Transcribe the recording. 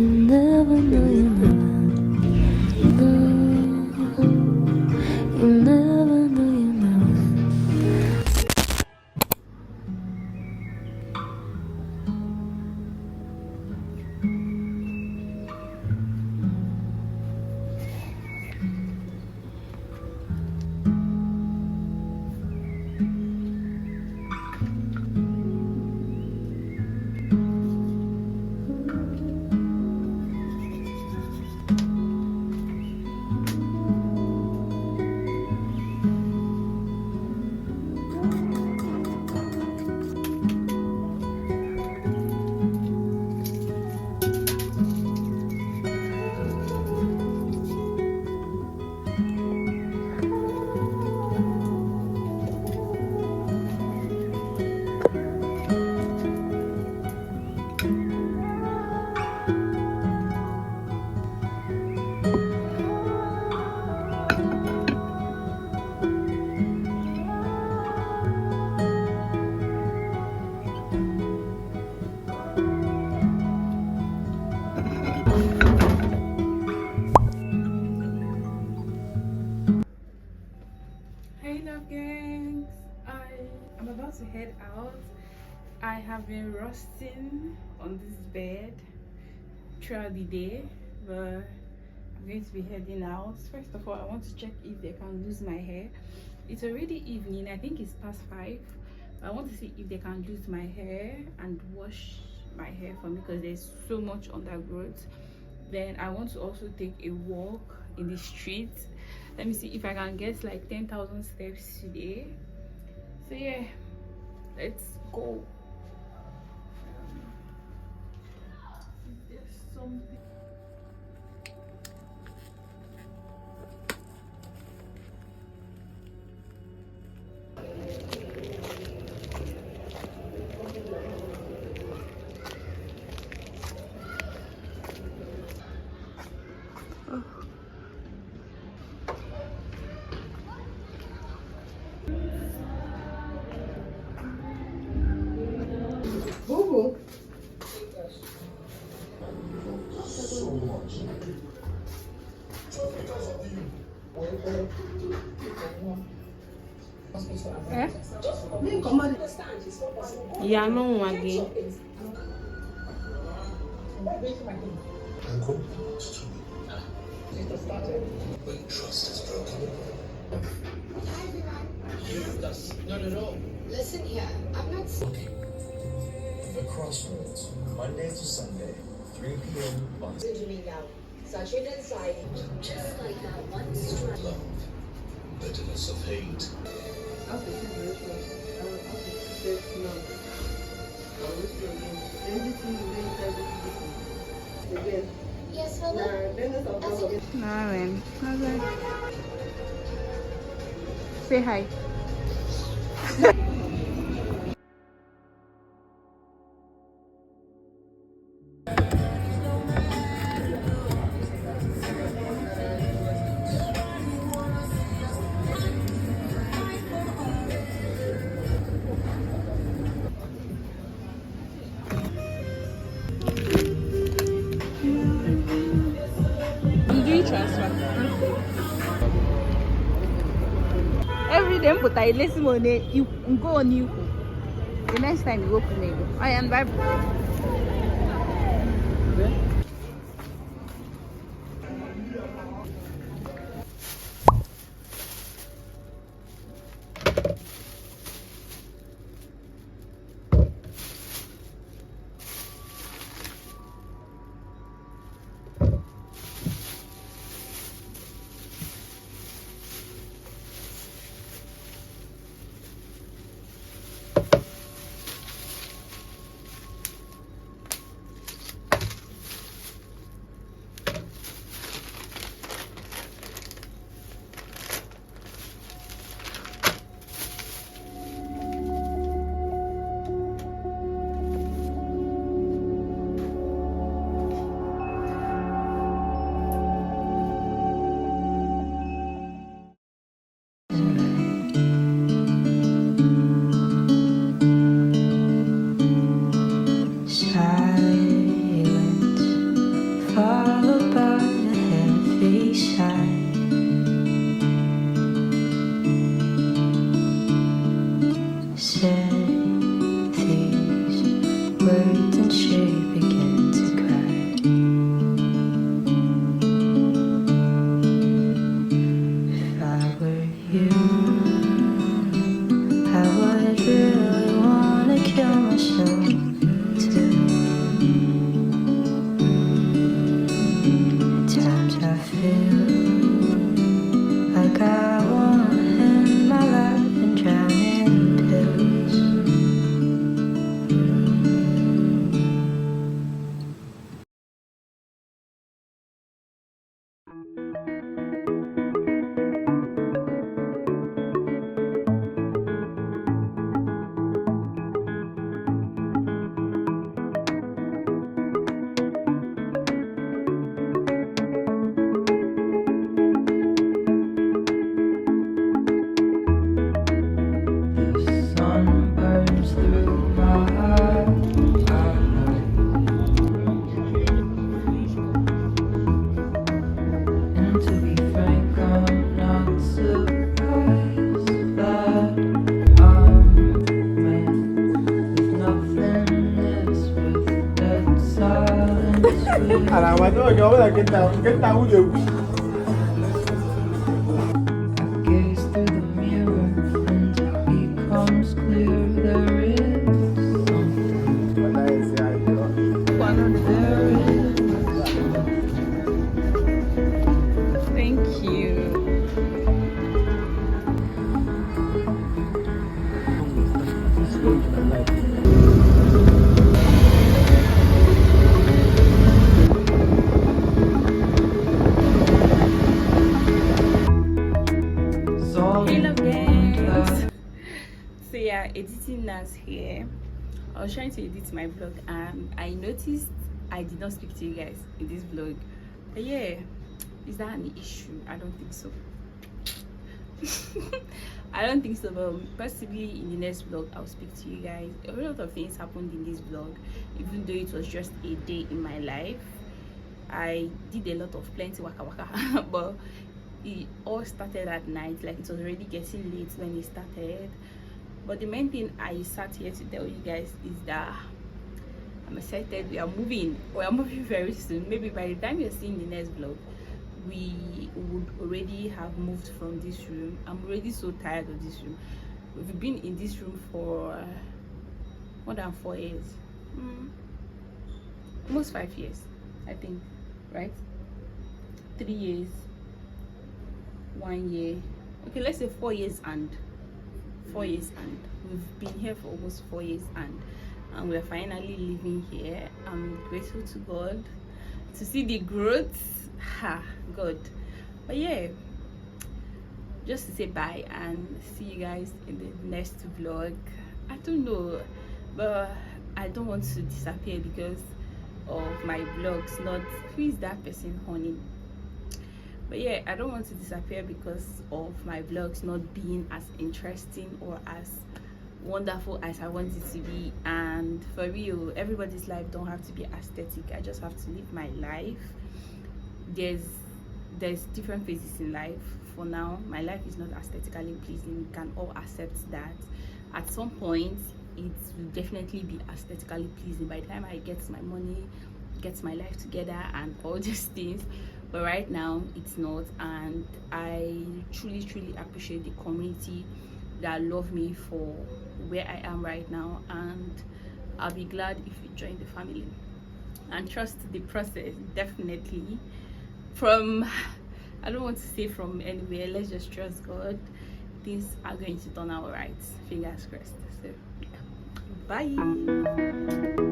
never know, you never know. You never know, you never. Hey love gangs, I'm about to head out. I have been rusting on this bed throughout the day, but I'm going to be heading out. First of all, I want to check if they can lose my hair. It's already evening, I think it's past 5. I want to see if they can lose my hair and wash my hair for me because there's so much undergrowth. Then I want to also take a walk in the street. Let me see if I can get like 10,000 steps today. So yeah, let's go. There's something. Boo-boo. Eh? Yeah, no again. When trust is broken. Not at all. Listen here, I'm not. The Crossroads, Monday to Sunday, 3 p.m. on To me now. Such an inside. Just like that one strike. Love, bitterness of hate. Yes, hello? Alright. Say hi. You do transfer. Every day, but I listen on it. You go on you. The next time you go to me, I am Bible. The sun burns through my eyes. And to be frank, I'm not surprised that I'm met with nothingness, with dead silence. I gaze through the mirror and it becomes clear there is something. There is. Thank you. Hello guys. So yeah, editing Nas here. I was trying to edit my vlog and I noticed I did not speak to you guys in this vlog. But yeah, is that an issue? I don't think so. I don't think so, but possibly in the next vlog I'll speak to you guys. A lot of things happened in this vlog, even though it was just a day in my life. I did a lot of plenty waka waka but it all started at night. Like, it was already getting late when it started. But the main thing I sat here to tell you guys is that I'm excited. We are moving very soon. Maybe by the time you're seeing the next vlog, we would already have moved from this room. I'm already so tired of this room. We've been in this room for more than 4 years, almost 5 years, I think, right? 3 years, 1 year, okay, let's say 4 years and 4 years, and we've been here for almost 4 years, and we're finally living here. I'm grateful to God to see the growth. God. But yeah, just to say bye and see you guys in the next vlog. I don't know, but I don't want to disappear because of my vlogs. Not who is that person, honey? But yeah, I don't want to disappear because of my vlogs not being as interesting or as wonderful as I want it to be. And for real, everybody's life don't have to be aesthetic. I just have to live my life. There's different phases in life. For now, my life is not aesthetically pleasing. We can all accept that. At some point, it will definitely be aesthetically pleasing by the time I get my money, get my life together and all these things. But right now it's not, and I truly appreciate the community that love me for where I am right now, and I'll be glad if you join the family and trust the process. Definitely, from, I don't want to say from anywhere, let's just trust God. Things are going to turn out right, fingers crossed. So yeah, bye.